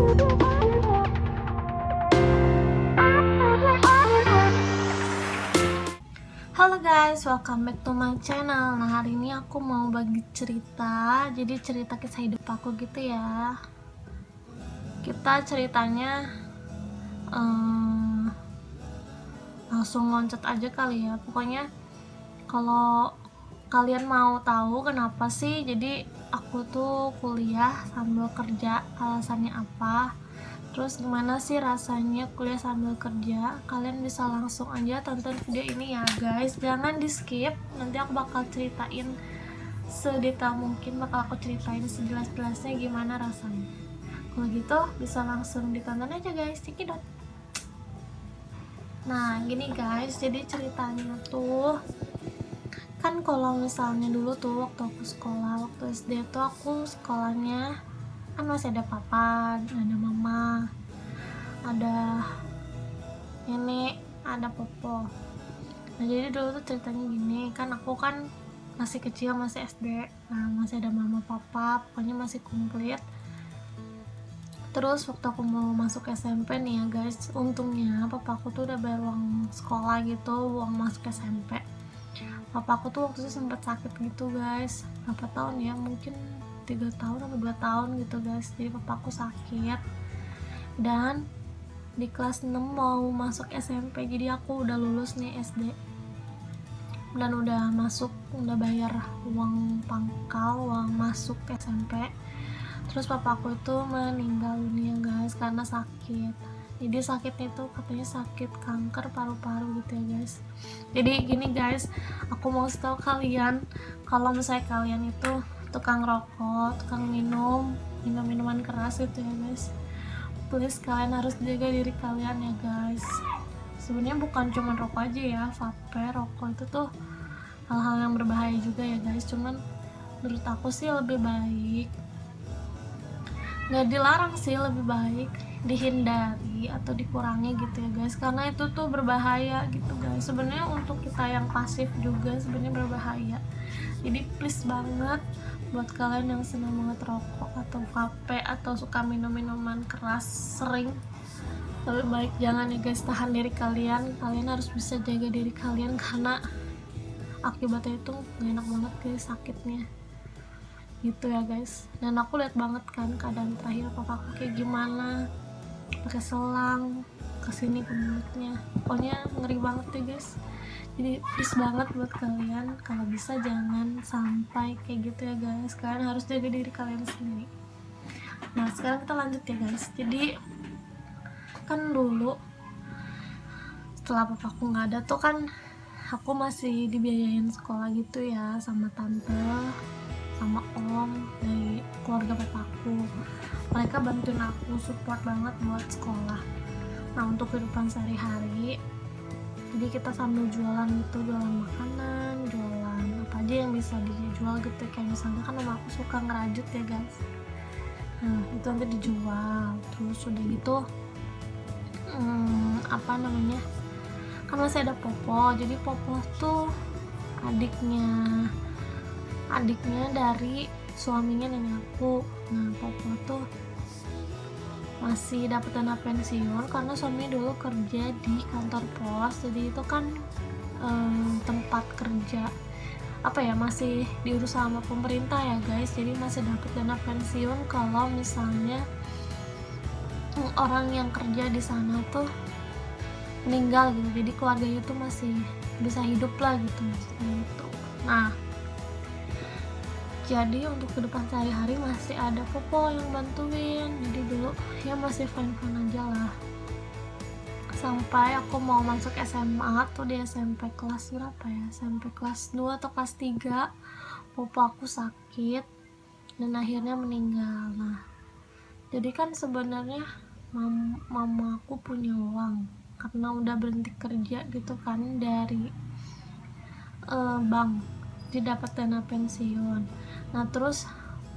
Halo guys, welcome back to my channel. Nah, hari ini aku mau bagi cerita. Jadi cerita kisah hidup aku gitu ya. Kita ceritanya langsung loncat aja kali ya. Pokoknya kalau kalian mau tahu kenapa sih jadi aku tuh kuliah sambil kerja, alasannya apa, terus gimana sih rasanya kuliah sambil kerja, kalian bisa langsung aja tonton video ini ya guys, jangan di skip. Nanti aku bakal ceritain sedetail mungkin, bakal aku ceritain sejelas-jelasnya gimana rasanya. Kalau gitu bisa langsung ditonton aja guys, cekidot. Nah gini guys, jadi ceritanya tuh kan kalau misalnya dulu tuh waktu aku sekolah, waktu SD tuh aku sekolahnya kan masih ada papa, ada mama, ada nenek, ada popo. Nah jadi dulu tuh ceritanya gini, kan aku kan masih kecil, masih SD, nah masih ada mama papa, pokoknya masih komplit. Terus waktu aku mau masuk SMP nih ya guys, untungnya papa aku tuh udah bayar uang sekolah gitu, uang masuk SMP. Papa aku tuh waktu itu sempat sakit gitu guys, berapa tahun ya, mungkin 3 tahun atau 2 tahun gitu guys. Jadi papa aku sakit dan di kelas 6 mau masuk SMP, jadi aku udah lulus nih SD dan udah masuk, udah bayar uang pangkal, uang masuk SMP. Terus papaku itu meninggal dunia guys karena sakit. Jadi sakitnya itu katanya sakit kanker paru-paru gitu ya guys. Jadi gini guys, aku mau tahu kalian, kalau misalnya kalian itu tukang rokok, tukang minuman keras gitu ya guys, please kalian harus jaga diri kalian ya guys. Sebenarnya bukan cuma rokok aja ya, vape, rokok itu tuh hal-hal yang berbahaya juga ya guys. Cuman menurut aku sih lebih baik nggak dilarang sih, lebih baik dihindari atau dikurangi gitu ya guys, karena itu tuh berbahaya gitu guys. Sebenarnya untuk kita yang pasif juga sebenarnya berbahaya. Jadi please banget buat kalian yang senang banget rokok atau vape atau suka minum-minuman keras sering, lebih baik jangan ya guys. Tahan diri kalian, kalian harus bisa jaga diri kalian karena akibatnya itu gak enak banget guys, sakitnya gitu ya guys. Dan aku lihat banget kan keadaan terakhir papaku kayak gimana, pakai selang kesini ke mulutnya, pokoknya ngeri banget ya guys. Jadi please banget buat kalian, kalau bisa jangan sampai kayak gitu ya guys. Kalian harus jaga diri kalian sendiri. Nah sekarang kita lanjut ya guys. Jadi kan dulu setelah papaku nggak ada tuh kan aku masih dibiayain sekolah gitu ya sama tante sama om dari keluarga papaku. Mereka bantuin aku, support banget buat sekolah. Nah untuk kehidupan sehari-hari, jadi kita sambil jualan gitu, jualan makanan, jualan apa aja yang bisa dijual gitu. Kayak misalnya kan mama aku suka ngerajut ya guys, nah itu nanti dijual. Terus udah gitu apa namanya, kan masih ada popo. Jadi popo tuh adiknya dari suaminya nenek aku. Nah popo tuh masih dapat dana pensiun karena suaminya dulu kerja di kantor pos. Jadi itu kan tempat kerja apa ya, masih diurus sama pemerintah ya guys. Jadi masih dapat dana pensiun kalau misalnya orang yang kerja di sana tuh meninggal gitu, jadi keluarganya tuh masih bisa hidup lah gitu gitu. Nah jadi untuk kehidupan sehari-hari masih ada popo yang bantuin. Jadi dulu ya masih fine-fine aja lah, sampai aku mau masuk SMA tuh di SMP kelas berapa ya, SMP kelas 2 atau kelas 3, popo aku sakit dan akhirnya meninggal. Nah jadi kan sebenarnya mama aku punya uang karena udah berhenti kerja gitu kan dari bank, jadi dapat dana pensiun. Nah terus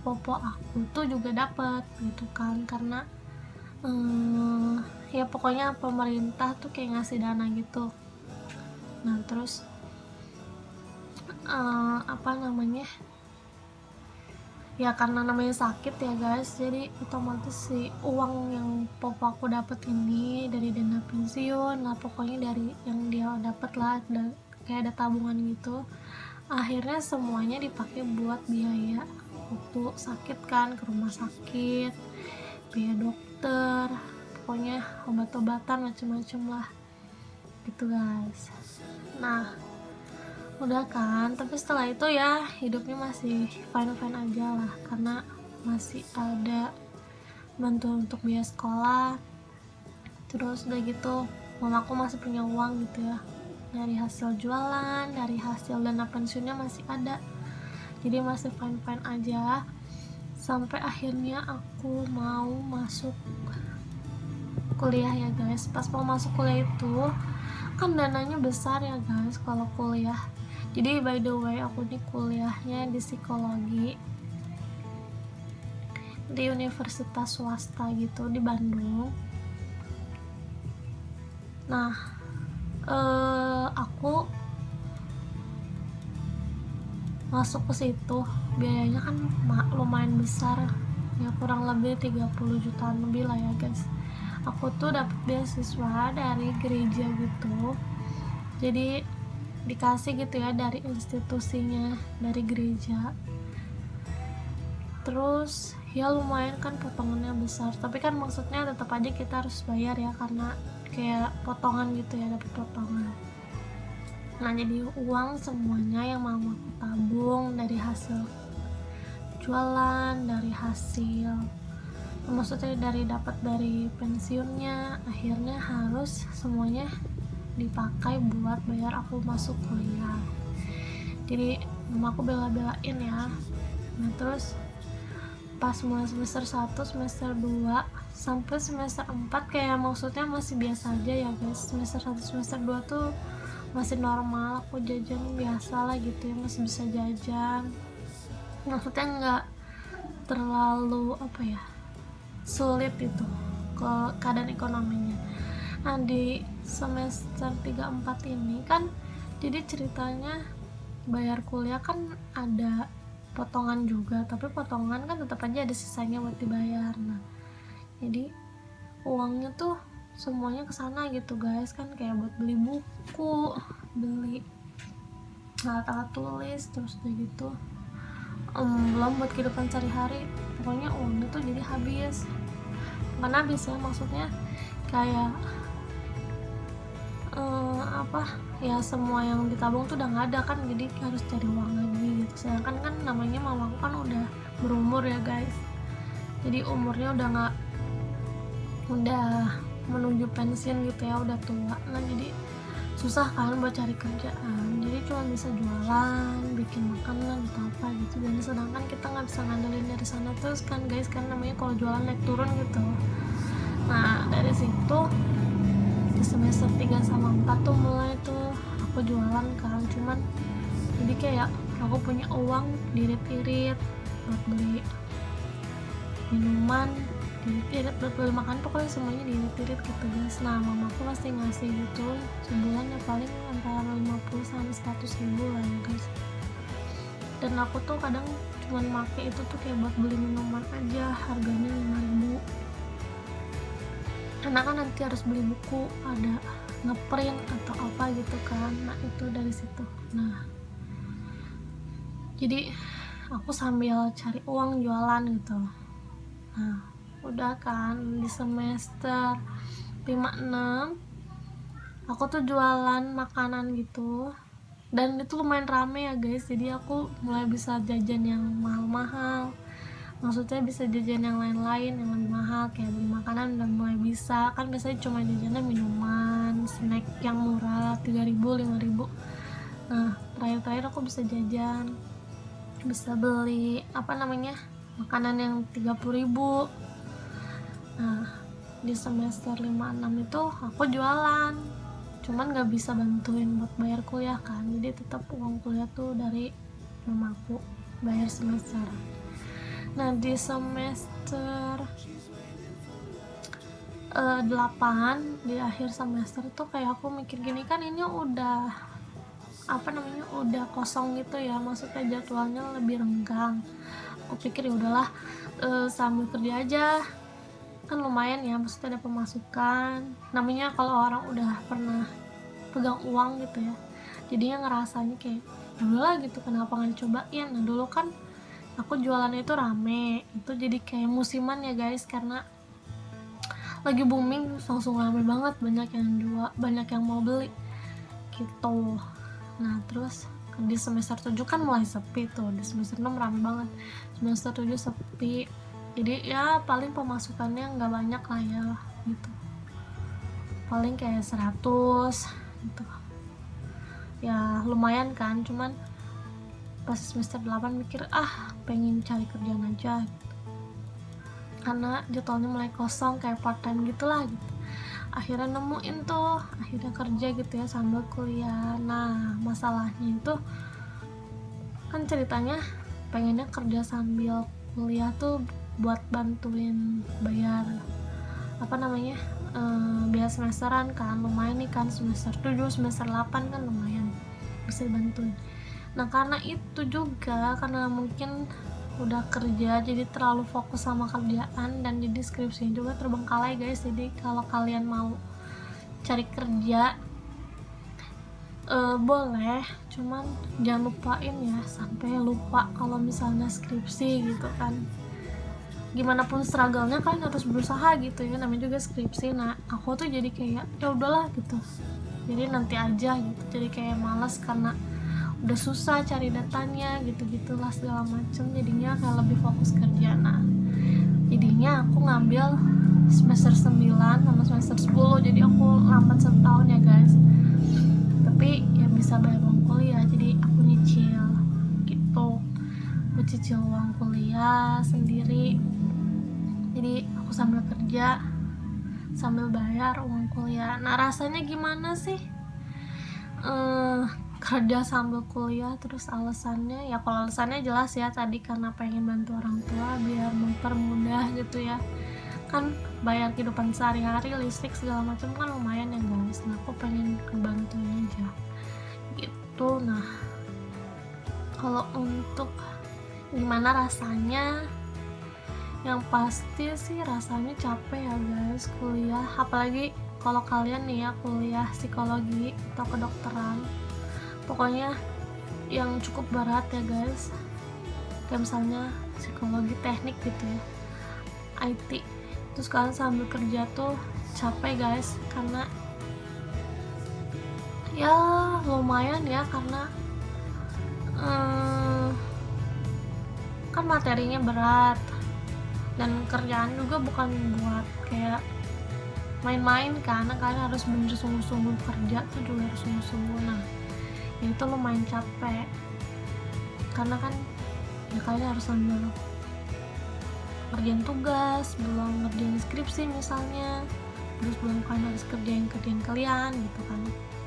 popo aku tuh juga dapat gitu kan, karena ya pokoknya pemerintah tuh kayak ngasih dana gitu. Nah terus apa namanya, ya karena namanya sakit ya guys, jadi otomatis si uang yang papa aku dapat ini dari dana pensiun lah, pokoknya dari yang dia dapat lah, kayak ada tabungan gitu, akhirnya semuanya dipakai buat biaya waktu sakit kan, ke rumah sakit, biaya dokter, pokoknya obat-obatan macem-macem lah gitu guys. Nah udah kan, tapi setelah itu ya hidupnya masih fine-fine aja lah, karena masih ada bantuan untuk biaya sekolah, terus udah gitu mamaku masih punya uang gitu ya, dari hasil jualan, dari hasil dana pensiunnya masih ada, jadi masih fine-fine aja. Sampai akhirnya aku mau masuk kuliah ya guys. Pas mau masuk kuliah itu kan dananya besar ya guys kalau kuliah. Jadi by the way aku nih kuliahnya di psikologi di universitas swasta gitu di Bandung. Nah aku masuk ke situ biayanya kan lumayan besar ya, kurang lebih 30 jutaan lebih lah ya guys. Aku tuh dapat beasiswa dari gereja gitu, jadi dikasih gitu ya dari institusinya, dari gereja. Terus ya lumayan kan potongannya besar, tapi kan maksudnya tetap aja kita harus bayar ya, karena kayak potongan gitu ya, dapat potongan. Nah jadi uang semuanya yang mama aku tabung dari hasil jualan, dari hasil, maksudnya dapat dari pensiunnya, akhirnya harus semuanya dipakai buat bayar aku masuk kuliah. Jadi mama aku bela-belain ya. Nah terus pas mulai semester 1, semester 2 sampai semester 4 kayak maksudnya masih biasa aja ya guys. Semester 1, semester 2 tuh masih normal, aku jajan biasa lah gitu ya, masih bisa jajan, maksudnya nggak terlalu apa ya, sulit itu ke keadaan ekonominya. Nah di semester 3-4 ini kan jadi ceritanya bayar kuliah kan ada potongan juga, tapi potongan kan tetap aja ada sisanya buat dibayar. Nah jadi uangnya tuh semuanya kesana gitu guys, kan kayak buat beli buku, beli alat-alat tulis, terus udah gitu belum buat kehidupan sehari-hari. Pokoknya uangnya tuh jadi habis, bukan habis ya, maksudnya kayak apa ya, semua yang ditabung tuh udah nggak ada kan, jadi harus cari uang lagi gitu. Sedangkan kan namanya mamaku kan udah berumur ya guys, jadi umurnya udah menuju pensiun gitu ya, udah tua. Nah jadi susah kan buat cari kerjaan, jadi cuma bisa jualan, bikin makanan atau apa gitu. Dan sedangkan kita nggak bisa ngandelin dari sana terus kan guys, kan namanya kalau jualan naik turun gitu. Nah dari situ di semester 3 sama 4 tuh mulai tuh aku jualan kan, cuman jadi kayak aku punya uang diirit-irit buat beli minuman, diirit-irit buat beli makan, pokoknya semuanya diirit-irit gitu guys. Nah mamaku pasti ngasih gitu sebulan ya paling antara 50 sampai 100 ribu lah ya guys. Dan aku tuh kadang cuman make itu tuh kayak buat beli minuman aja, harganya 5 ribu, karena kan nanti harus beli buku, ada ngeprint atau apa gitu kan. Nah itu dari situ. Nah jadi aku sambil cari uang jualan gitu. Nah udah kan di semester 5-6 aku tuh jualan makanan gitu, dan itu lumayan rame ya guys, jadi aku mulai bisa jajan yang mahal-mahal, maksudnya bisa jajan yang lain-lain yang lebih mahal, kayak beli makanan udah mulai bisa kan. Biasanya cuma jajannya minuman, snack yang murah 3 ribu 5 ribu. Nah terakhir-terakhir aku bisa jajan, bisa beli apa namanya, makanan yang 30 ribu. Nah di semester 5-6 itu aku jualan, cuman gak bisa bantuin buat bayar kuliah kan, jadi tetap uang kuliah tuh dari mamaku bayar semester. Nah di semester 8 di akhir semester tuh kayak aku mikir gini, kan ini udah apa namanya, udah kosong gitu ya, maksudnya jadwalnya lebih renggang, Aku pikir ya udahlah, sambil kerja aja, kan lumayan ya, maksudnya ada pemasukan. Namanya kalau orang udah pernah pegang uang gitu ya, jadinya ngerasanya kayak ya udahlah gitu, kenapa nggak dicobain. Nah dulu kan aku jualan itu rame, itu jadi kayak musiman ya guys, karena lagi booming, langsung rame banget, banyak yang jual, banyak yang mau beli gitu. Nah terus di semester 7 kan mulai sepi tuh, di semester 6 rame banget, semester 7 sepi, jadi ya paling pemasukannya nggak banyak lah ya gitu, paling kayak 100 gitu ya, lumayan kan. Cuman pas semester 8 mikir pengen cari kerjaan aja gitu, karena jadwalnya mulai kosong kayak part time gitulah gitu. Akhirnya nemuin tuh, akhirnya kerja gitu ya sambil kuliah. Nah masalahnya itu kan ceritanya pengennya kerja sambil kuliah tuh buat bantuin bayar apa namanya, biaya semesteran kan, lumayan nih kan, semester 7 semester 8 kan lumayan bisa dibantuin. Nah karena itu juga, karena mungkin udah kerja jadi terlalu fokus sama kerjaan, dan jadi skripsinya juga terbengkalai guys. Jadi kalau kalian mau cari kerja boleh, cuman jangan lupain ya, sampai lupa kalau misalnya skripsi gitu kan. Gimana pun struggle-nya kan harus berusaha gitu ya, namanya juga skripsi. Nah aku tuh jadi kayak ya udahlah gitu, jadi nanti aja gitu, jadi kayak malas karena udah susah cari datanya gitu-gitulah segala macem, jadinya kayak lebih fokus kerja. Nah jadinya aku ngambil semester 9 sama semester 10, jadi aku lambat setahun ya guys, tapi ya bisa bayar uang kuliah, jadi aku nyicil gitu, aku cicil uang kuliah sendiri. Jadi aku sambil kerja sambil bayar uang kuliah. Nah rasanya gimana sih kerja sambil kuliah? Terus alasannya ya, kalau alasannya jelas ya tadi, karena pengen bantu orang tua biar mempermudah gitu ya kan, bayar kehidupan sehari-hari, listrik segala macam kan lumayan ya guys. Nah aku pengen kebantuin aja gitu. Nah kalau untuk gimana rasanya, yang pasti sih rasanya capek ya guys kuliah, apalagi kalau kalian nih ya kuliah psikologi atau kedokteran, pokoknya yang cukup berat ya guys, kayak misalnya psikologi teknik gitu ya, IT, terus kalian sambil kerja tuh capek guys, karena ya lumayan ya, karena kan materinya berat, dan kerjaan juga bukan buat kayak main-main kan, kalian harus bener sungguh-sungguh kerja tuh juga harus sungguh-sungguh. Nah itu lumayan capek, karena kan ya kalian harus sambil ngerjain tugas, belum ngerjain skripsi misalnya, terus belum kalian harus kerjain kalian gitu kan.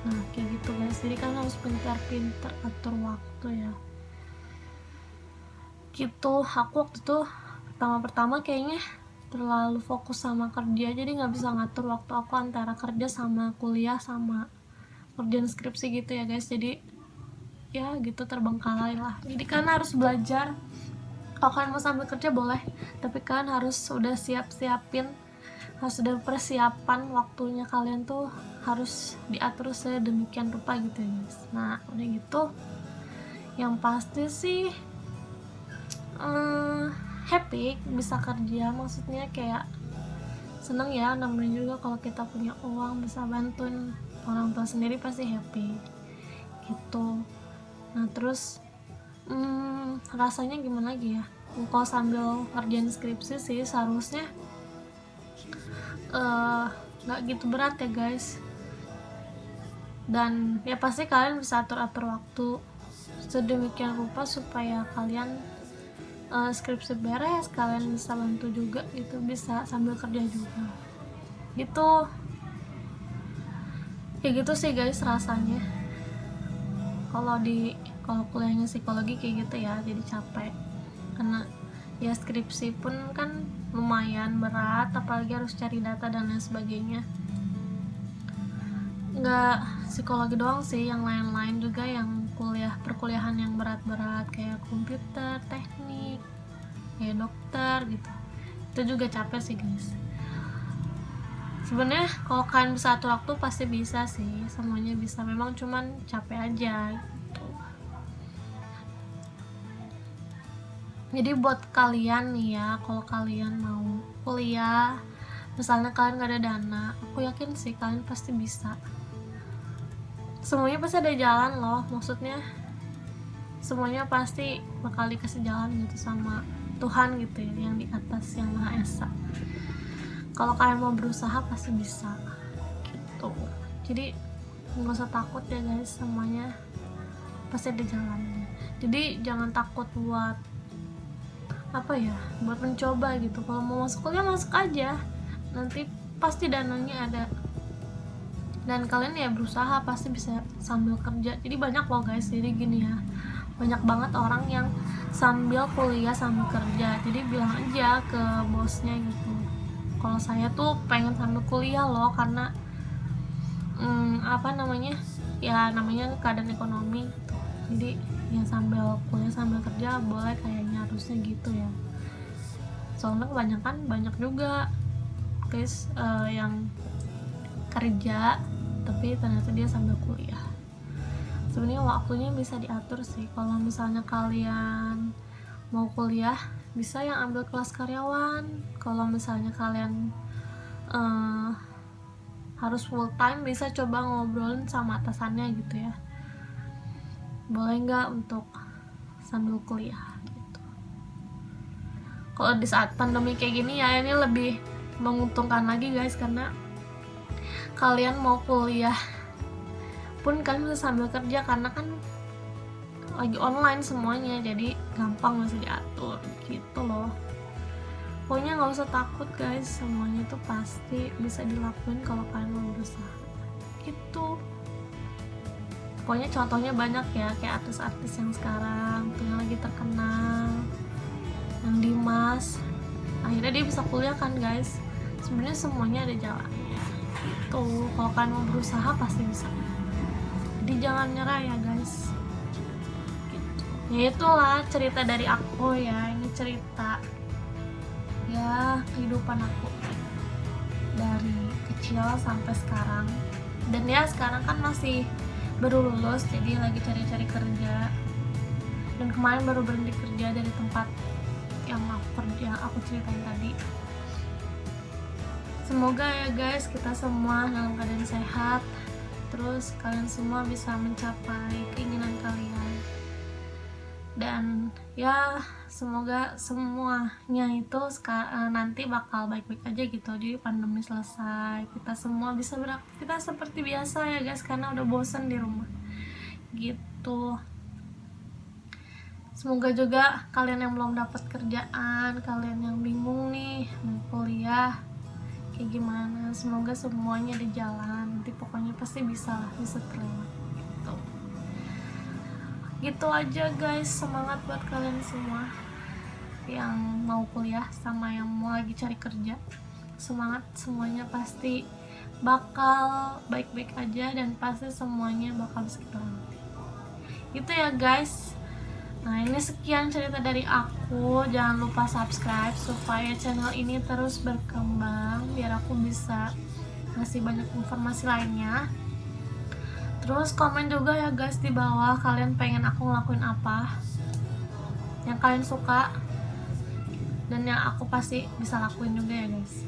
Nah kayak gitu guys, jadi kalian harus pintar-pintar atur waktu ya gitu. Aku waktu itu pertama-pertama kayaknya terlalu fokus sama kerja, jadi nggak bisa ngatur waktu aku antara kerja sama kuliah sama kerjaan skripsi gitu ya guys. Jadi ya gitu terbengkalai lah. Jadi kalian harus belajar, kalau kalian mau sambil kerja boleh, tapi kalian harus udah siapin, harus udah persiapan waktunya, kalian tuh harus diatur sedemikian rupa gitu ya guys. Nah udah gitu, yang pasti sih happy bisa kerja, maksudnya kayak seneng ya, namanya juga kalau kita punya uang bisa bantuin orang tua sendiri pasti happy gitu. Nah terus rasanya gimana lagi ya, kalau sambil ngerjain skripsi sih seharusnya nggak gitu berat ya guys, dan ya pasti kalian bisa atur-atur waktu sedemikian rupa supaya kalian skripsi beres, kalian bisa bantu juga gitu, bisa sambil kerja juga gitu. Kayak gitu sih guys rasanya kalau kuliahnya psikologi kayak gitu ya, jadi capek karena ya skripsi pun kan lumayan berat, apalagi harus cari data dan lain sebagainya. Nggak psikologi doang sih, yang lain-lain juga, yang perkuliahan yang berat-berat kayak komputer, teknik, kayak dokter gitu. Itu juga capek sih guys. Sebenarnya kalau kalian bisa atur waktu pasti bisa sih, semuanya bisa, memang cuman capek aja gitu. Jadi buat kalian nih ya, kalau kalian mau kuliah, misalnya kalian gak ada dana, aku yakin sih kalian pasti bisa. Semuanya pasti ada jalan loh, maksudnya semuanya pasti bakal dikasih jalan gitu sama Tuhan gitu ya, yang di atas, yang Maha Esa. Kalau kalian mau berusaha pasti bisa gitu. Jadi nggak usah takut ya guys, semuanya pasti ada jalannya. Jadi jangan takut buat buat mencoba gitu. Kalau mau masuk kuliah masuk aja, nanti pasti dananya ada, dan kalian ya berusaha pasti bisa sambil kerja. Jadi banyak loh guys, jadi gini ya, banyak banget orang yang sambil kuliah sambil kerja. Jadi bilang aja ke bosnya gitu, kalau saya tuh pengen sambil kuliah loh, karena namanya keadaan ekonomi gitu. Jadi yang sambil kuliah sambil kerja boleh, kayaknya harusnya gitu ya. Soalnya kebanyakan banyak juga guys yang kerja tapi ternyata dia sambil kuliah. Sebenarnya waktunya bisa diatur sih. Kalau misalnya kalian mau kuliah, bisa yang ambil kelas karyawan. Kalau misalnya kalian harus full time, bisa coba ngobrolin sama atasannya gitu ya, boleh nggak untuk sambil kuliah gitu. Kalau di saat pandemi kayak gini ya, ini lebih menguntungkan lagi guys, karena kalian mau kuliah pun kalian bisa sambil kerja, karena kan lagi online semuanya, jadi gampang bisa diatur gitu loh. Pokoknya nggak usah takut guys, semuanya tuh pasti bisa dilakuin kalau kalian mau berusaha gitu. Pokoknya contohnya banyak ya, kayak artis-artis yang sekarang tuh yang lagi terkenal, yang Dimas, akhirnya dia bisa kuliah kan guys. Sebenarnya semuanya ada jalannya gitu. Kalau kalian mau berusaha pasti bisa, jadi jangan nyerah ya guys gitu. Ya itulah cerita dari aku ya, ini cerita ya kehidupan aku dari kecil sampai sekarang. Dan ya sekarang kan masih baru lulus, jadi lagi cari-cari kerja, dan kemarin baru berhenti kerja dari tempat yang aku ceritain tadi. Semoga ya guys, kita semua dalam keadaan sehat, terus kalian semua bisa mencapai keinginan kalian, dan ya semoga semuanya itu nanti bakal baik-baik aja gitu. Jadi pandemi selesai, kita semua bisa beraktivitas seperti biasa ya guys, karena udah bosan di rumah gitu. Semoga juga kalian yang belum dapat kerjaan, kalian yang bingung nih mau kuliah kayak gimana, semoga semuanya di jalan, nanti pokoknya pasti bisa terlewat gitu aja guys. Semangat buat kalian semua yang mau kuliah sama yang mau lagi cari kerja, semangat, semuanya pasti bakal baik-baik aja, dan pasti semuanya bakal bisa kita lalui gitu ya guys. Nah ini sekian cerita dari aku, jangan lupa subscribe supaya channel ini terus berkembang, biar aku bisa ngasih banyak informasi lainnya. Terus komen juga ya guys di bawah, kalian pengen aku ngelakuin apa yang kalian suka, dan yang aku pasti bisa lakuin juga ya guys.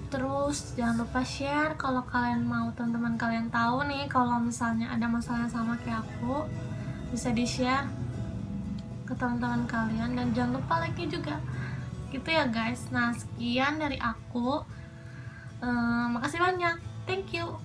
Terus jangan lupa share kalau kalian mau, teman-teman kalian tahu nih kalau misalnya ada masalah yang sama kayak aku, bisa di share ke teman-teman kalian, dan jangan lupa like juga gitu ya guys. Nah sekian dari aku, makasih banyak, thank you.